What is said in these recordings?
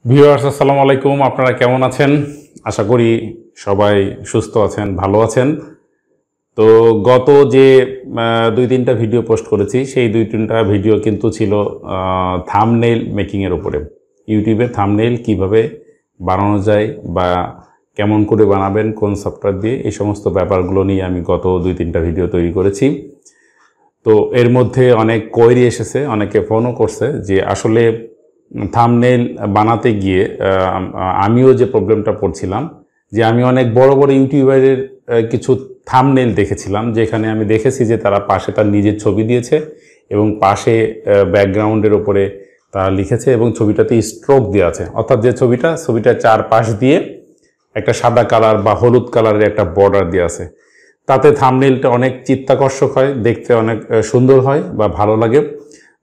Viewers আসসালামু আলাইকুম, আপনারা কেমন আছেন? আশা করি সবাই সুস্থ আছেন, ভালো আছেন। তো গত যে 2-3টা ভিডিও পোস্ট করেছি, সেই 2-3টা ভিডিও কিন্তু ছিল থাম্বনেইল মেকিংয়ের উপরে। ইউটিউবে থাম্বনেইল কিভাবে বানানো যায় বা কেমন করে বানাবেন, কোন সফটওয়্যার দিয়ে, এই সমস্ত ব্যাপারগুলো নিয়ে আমি গত 2-3টা ভিডিও তৈরি করেছি। তো এর মধ্যে অনেক কোয়েরি এসেছে, অনেকে ফোনও করছে যে আসলে থাম্বনেইল বানাতে গিয়ে আমিও যে প্রবলেমটা পড়ছিলাম, যে আমি অনেক বড় বড় ইউটিউবারের কিছু থাম্বনেইল দেখেছিলাম, যেখানে আমি দেখেছি যে তারা পাশে তার নিজের ছবি দিয়েছে এবং পাশে ব্যাকগ্রাউন্ডের ওপরে তারা লিখেছে এবং ছবিটাতে স্ট্রোক দেওয়া আছে, অর্থাৎ যে ছবিটা চারপাশ দিয়ে একটা সাদা কালার বা হলুদ কালারের একটা বর্ডার দেওয়া আছে। তাতে থাম্বনেইলটা অনেক চিত্তাকর্ষক হয়, দেখতে অনেক সুন্দর হয় বা ভালো লাগে।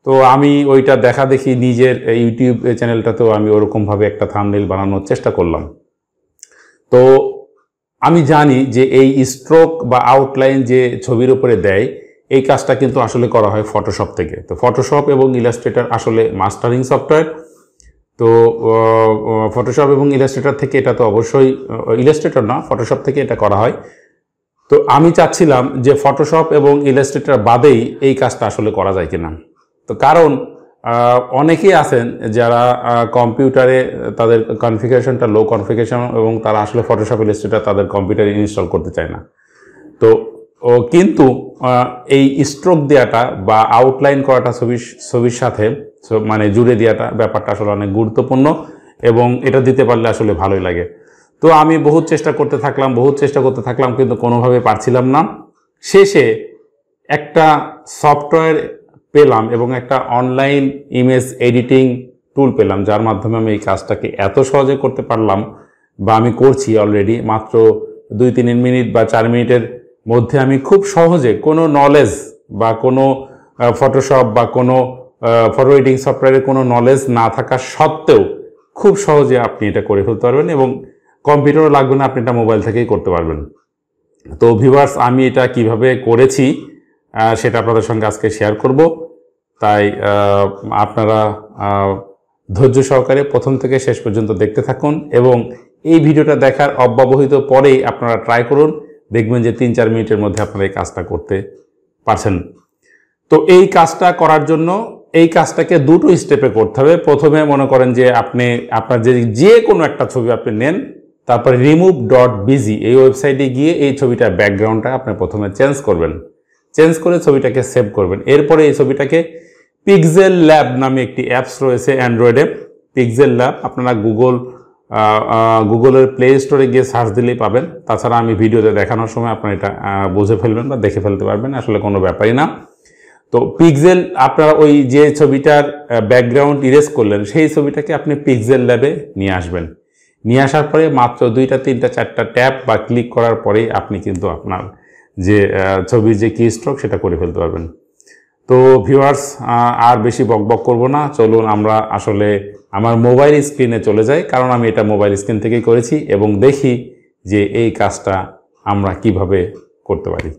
তো আমি ওইটা দেখা দেখি নিজের ইউটিউব চ্যানেলটাতেও আমি ওরকমভাবে একটা থাম্বনেইল বানানোর চেষ্টা করলাম। তো আমি জানি যে এই স্ট্রোক বা আউটলাইন যে ছবির উপরে দেয়, এই কাজটা কিন্তু আসলে করা হয় ফটোশপ থেকে। তো ফটোশপ এবং ইলাস্ট্রেটর আসলে মাস্টারিং সফটওয়্যার। তো ফটোশপ এবং ইলাস্ট্রেটর থেকে এটা তো অবশ্যই, ইলাস্ট্রেটর না, ফটোশপ থেকে এটা করা হয়। তো আমি চাচ্ছিলাম যে ফটোশপ এবং ইলাস্ট্রেটর বাদেই এই কাজটা আসলে করা যায় কিনা। তো কারণ অনেকেই আছেন যারা কম্পিউটারে তাদের কনফিগারেশনটা লো কনফিগারেশন এবং তারা আসলে ফটোশপ ইলাস্ট্রেটর তাদের কম্পিউটারে ইনস্টল করতে চায় না। তো কিন্তু এই স্ট্রোক দেওয়াটা বা আউটলাইন করাটা ছবির সাথে মানে জুড়ে দেওয়াটা ব্যাপারটা আসলে অনেক গুরুত্বপূর্ণ এবং এটা দিতে পারলে আসলে ভালোই লাগে। তো আমি বহুত চেষ্টা করতে থাকলাম কিন্তু কোনোভাবে পারছিলাম না। শেষে একটা সফটওয়্যার পেলাম এবং একটা অনলাইন ইমেজ এডিটিং টুল পেলাম, যার মাধ্যমে আমি এই কাজটাকে এত সহজে করতে পারলাম বা আমি করছি অলরেডি। মাত্র 2-3 মিনিট বা 4 মিনিটের মধ্যে আমি খুব সহজে, কোনো নলেজ বা কোনো ফটোশপ বা কোনো ফটো এডিটিং সফটওয়্যারের কোনো নলেজ না থাকা সত্ত্বেও খুব সহজে আপনি এটা করে ফেলতে পারবেন এবং কম্পিউটারও লাগবে না, আপনি এটা মোবাইল থেকেই করতে পারবেন। তো ভিউয়ার্স, আমি এটা কিভাবে করেছি সেটা আপনাদের সঙ্গে আজকে শেয়ার করব। তাই আপনারা ধৈর্য সহকারে প্রথম থেকে শেষ পর্যন্ত দেখতে থাকুন এবং এই ভিডিওটা দেখার অব্যবহিত পরেই আপনারা ট্রাই করুন, দেখবেন যে 3-4 মিনিটের মধ্যে আপনারা এই কাজটা করতে পারছেন। তো এই কাজটা করার জন্য এই কাজটাকে দুটো স্টেপে করতে হবে। প্রথমে মনে করেন যে আপনি আপনার যে কোনো একটা ছবি আপনি নেন, তারপরে remove.bg এই ওয়েবসাইটে গিয়ে এই ছবিটার ব্যাকগ্রাউন্ডটা আপনি প্রথমে চেঞ্জ করবেন, চেঞ্জ করে ছবিটাকে সেভ করবেন। এরপরে এই ছবিটাকে পিক্সেল ল্যাব নামে একটি অ্যাপস রয়েছে অ্যান্ড্রয়েডে, পিক্সেল ল্যাব, আপনারা গুগলের প্লে স্টোরে গিয়ে সার্চ দিলেই পাবেন। তাছাড়া আমি ভিডিওতে দেখানোর সময় আপনারা এটা বুঝে ফেলবেন বা দেখে ফেলতে পারবেন, আসলে কোনো ব্যাপারই না। তো পিক্সেল, আপনারা ওই যে ছবিটার ব্যাকগ্রাউন্ড ইরেজ করলেন সেই ছবিটাকে আপনি পিক্সেল ল্যাবে নিয়ে আসবেন। নিয়ে আসার পরে মাত্র 2টা 3টা 4টা ট্যাপ বা ক্লিক করার পরেই আপনি কিন্তু আপনার যে ছবির যে কি স্ট্রোক সেটা করে ফেলতে পারবেন। তো ভিউয়ার্স, আর বেশি বকবক করব না, চলুন আমরা আসলে আমার মোবাইল স্ক্রিনে চলে যাই, কারণ আমি এটা মোবাইল স্ক্রিন থেকেই করেছি এবং দেখি যে এই কাজটা আমরা কিভাবে করতে পারি।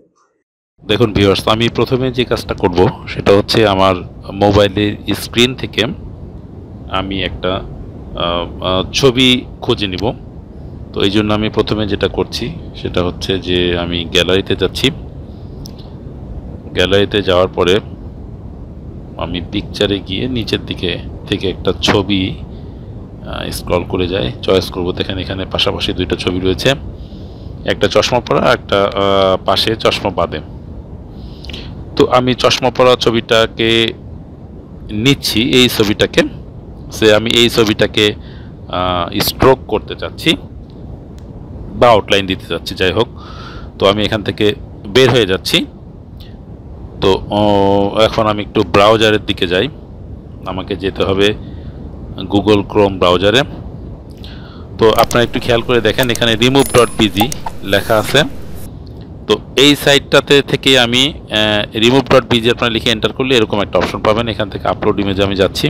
দেখুন ভিউয়ার্স, আমি প্রথমে যে কাজটা করব সেটা হচ্ছে আমার মোবাইলের স্ক্রিন থেকে আমি একটা ছবি খুঁজে নিব। তো এই জন্য আমি প্রথমে যেটা করছি সেটা হচ্ছে যে আমি গ্যালারিতে যাচ্ছি। গ্যালারিতে যাওয়ার পরে আমি পিকচারে গিয়ে নিচের দিকে থেকে একটা ছবি স্ক্রল করে যাই, চয়েস করব। দেখেন এখানে পাশাপাশি 2টা ছবি রয়েছে, একটা চশমা পরা, একটা পাশে চশমা বাঁধে। তো আমি চশমা পরা ছবিটাকে নিচ্ছি, এই ছবিটাকে আমি এই ছবিটাকে স্ট্রোক করতে চাচ্ছি বা আউটলাইন দিতে চাচ্ছি, যাই হোক। তো আমি এখান থেকে বের হয়ে যাচ্ছি। তো এখন আমি একটু ব্রাউজারের দিকে যাই, আমাকে যেতে হবে গুগল ক্রোম ব্রাউজারে। তো আপনারা একটু খেয়াল করে দেখেন, এখানে remove.bg লেখা আছে। তো এই সাইটটাতে থেকে আমি remove.bg আপনারা লিখে এন্টার করলে এরকম একটা অপশন পাবেন। এখান থেকে আপলোড ইমেজ আমি যাচ্ছি।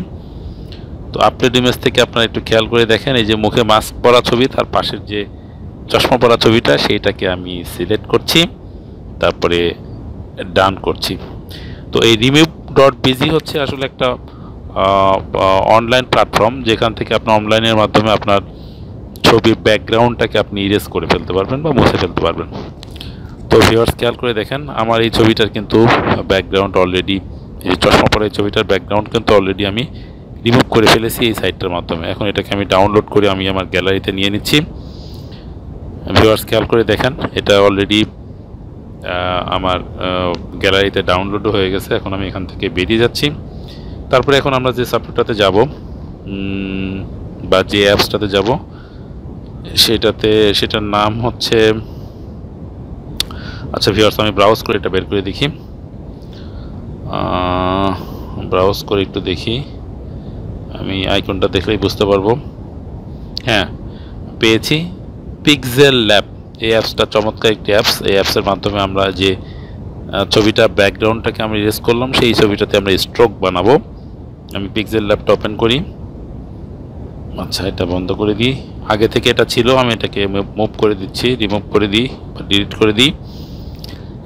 তো আপলোড ইমেজ থেকে আপনারা একটু খেয়াল করে দেখেন, এই যে মুখে মাস্ক পরা ছবি, তার পাশের যে চশমা পরা ছবিটা সেইটাকে আমি সিলেক্ট করছি, তারপরে ডান করছি। তো এই remove.bg হচ্ছে আসলে একটা অনলাইন প্ল্যাটফর্ম, যেখান থেকে আপনি অনলাইনের মাধ্যমে আপনার ছবির ব্যাকগ্রাউন্ডটাকে আপনি ইরেজ করে ফেলতে পারবেন বা মুছে ফেলতে পারবেন। তো ভিউয়ার্স খেয়াল করে দেখেন, আমার এই ছবিটার কিন্তু ব্যাকগ্রাউন্ড অলরেডি, এই চশমা পরা এই ছবিটার ব্যাকগ্রাউন্ড কিন্তু অলরেডি আমি রিমুভ করে ফেলেছি এই সাইটটার মাধ্যমে। এখন এটাকে আমি ডাউনলোড করে আমি আমার গ্যালারিতে নিয়ে নিচ্ছি। ভিউয়ার্স খেয়াল করে দেখেন, এটা অলরেডি আমার গ্যালারিতে ডাউনলোড হয়ে গেছে। এখন আমি এখান থেকে বেরিয়ে যাচ্ছি। তারপরে এখন আমরা যে সফটওয়্যারটাতে যাব বা যে অ্যাপসটাতে যাব সেটার নাম হচ্ছে, আচ্ছা ভিউয়ার্স আমি ব্রাউজ করে এটা বের করে দেখি, ব্রাউজ করে একটু দেখি, আমি আইকনটা দেখলেই বুঝতে পারবো। হ্যাঁ, পেয়েছি, পিক্সেল ল্যাব। এই অ্যাপসটা চমৎকার একটি অ্যাপস। এই অ্যাপসের মাধ্যমে আমরা যে ছবিটা ব্যাকগ্রাউন্ডটাকে আমরা ইরেজ করলাম সেই ছবিটাতে আমরা স্ট্রোক বানাবো। আমি পিক্সেল ল্যাবটা ওপেন করি। আচ্ছা, এটা বন্ধ করে দিই। আগে থেকে এটা ছিল, আমি এটাকে মুভ করে দিচ্ছি, রিমুভ করে দিই বা ডিলিট করে দিই।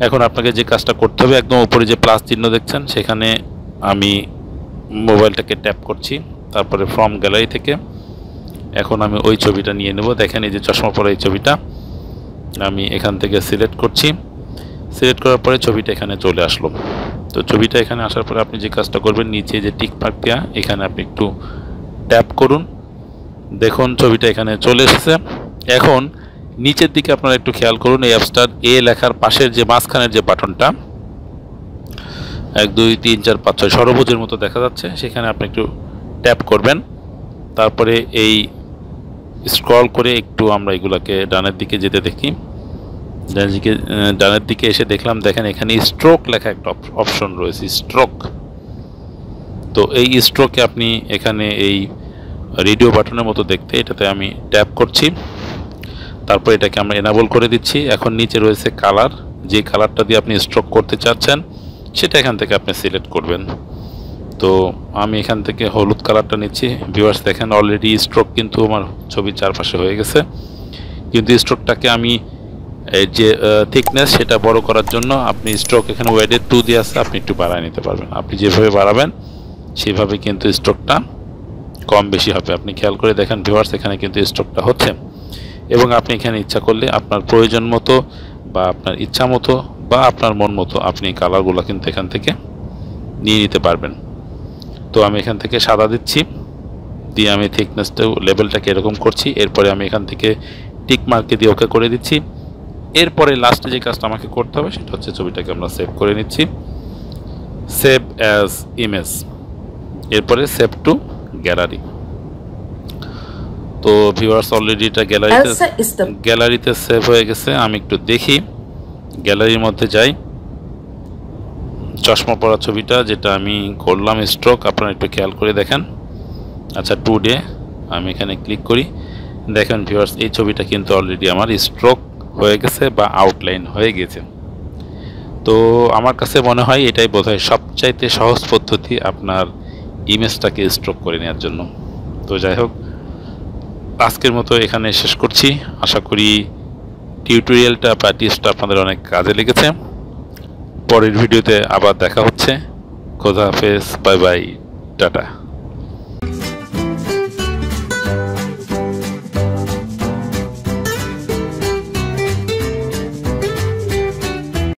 এখন আপনাকে যে কাজটা করতে হবে, একদম উপরে যে প্লাস চিহ্ন দেখছেন সেখানে আমি মোবাইলটাকে ট্যাপ করছি, তারপরে ফ্রম গ্যালারি থেকে এখন আমি ওই ছবিটা নিয়ে নেব। দেখেন এই যে চশমা পরা এই ছবিটা আমি এখান থেকে সিলেক্ট করছি। সিলেক্ট করার পরে ছবিটা এখানে চলে আসলো। তো ছবিটা এখানে আসার পরে আপনি যে কাজটা করবেন, নিচে যে টিক মার্ক দেওয়া এখানে আপনি একটু ট্যাপ করুন। দেখুন ছবিটা এখানে চলে এসেছে। এখন নিচের দিকে আপনারা একটু খেয়াল করুন, এই অ্যাপসটার এ লেখার পাশের যে মাঝখানের যে বাটনটা 1 2 3 4 5 6 ষড়ভুজের মতো দেখা যাচ্ছে, সেখানে আপনি একটু ট্যাপ করবেন। তারপরে এই স্ক্রল করে একটু আমরা এগুলাকে ডানের দিকে যেতে দেখি। ডানের দিকে এসে দেখলাম, দেখেন এখানে স্ট্রোক লেখা একটা অপশন রয়েছে, স্ট্রোক। তো এই স্ট্রোকে আপনি এখানে এই রেডিও বাটনের মতো দেখতে, এটাতে আমি ট্যাপ করছি। তারপর এটাকে আমরা এনাবল করে দিচ্ছি। এখন নিচে রয়েছে কালার, যে কালারটা দিয়ে আপনি স্ট্রোক করতে চাচ্ছেন সেটা এখান থেকে আপনি সিলেক্ট করবেন। তো আমি এখান থেকে হলুদ কালারটা নিচ্ছি। ভিউয়ার্স দেখেন অলরেডি স্ট্রোক কিন্তু আমার ছবির চারপাশে হয়ে গেছে, কিন্তু স্ট্রোকটাকে আমি এই যে থিকনেস সেটা বড় করার জন্য আপনি স্ট্রোক এখানে ওয়েডেড 2 দিয়ে আছে, আপনি একটু বাড়ায় নিতে পারবেন। আপনি যেভাবে বাড়াবেন সেভাবে কিন্তু স্ট্রোকটা কম বেশি হবে। আপনি খেয়াল করে দেখেন ভিউয়ার্স, এখানে কিন্তু স্ট্রোকটা হচ্ছে। এবং আপনি এখানে ইচ্ছা করলে আপনার প্রয়োজন মতো বা আপনার ইচ্ছা মতো বা আপনার মন মতো আপনি কালারগুলো কিন্তু এখান থেকে নিয়ে নিতে পারবেন। তো আমি এখান থেকে সাদা দিচ্ছি, দিয়ে আমি থিকনেসটা লেভেলটাকে এরকম করছি। এরপরে আমি এখান থেকে টিক মার্কে দিয়ে ওকে করে দিচ্ছি। এরপরে লাস্টে যে কাজটা আমাকে করতে হবে সেটা হচ্ছে ছবিটাকে আমরা সেভ করে নিচ্ছি, সেভ অ্যাজ ইমেজ, এরপরে সেভ টু গ্যালারি। তো ভিউয়ার্স অলরেডি এটা গ্যালারিতে সেভ হয়ে গেছে। আমি একটু দেখি, গ্যালারির মধ্যে যাই, চশমা পরা ছবিটা যেটা আমি করলাম স্ট্রোক, আপনারা একটু খেয়াল করে দেখেন। আচ্ছা, টুডে আমি এখানে ক্লিক করি। দেখেন ভিউয়ার্স, এই ছবিটা কিন্তু অলরেডি আমার স্ট্রোক হয়ে গেছে বা আউটলাইন হয়ে গেছে। তো আমার কাছে মনে হয় এটাই বোধহয় সবচাইতে সহজ পদ্ধতি আপনার ইমেজটাকে স্ট্রোক করে নেওয়ার জন্য। তো যাই হোক, আজকের মতো এখানে শেষ করছি। আশা করি টিউটোরিয়ালটা বা টিপসটা আপনাদের অনেক কাজে লেগেছে। পরের ভিডিওতে আবার দেখা হচ্ছে। খোদা হাফেজ, বাই বাই, টাটা।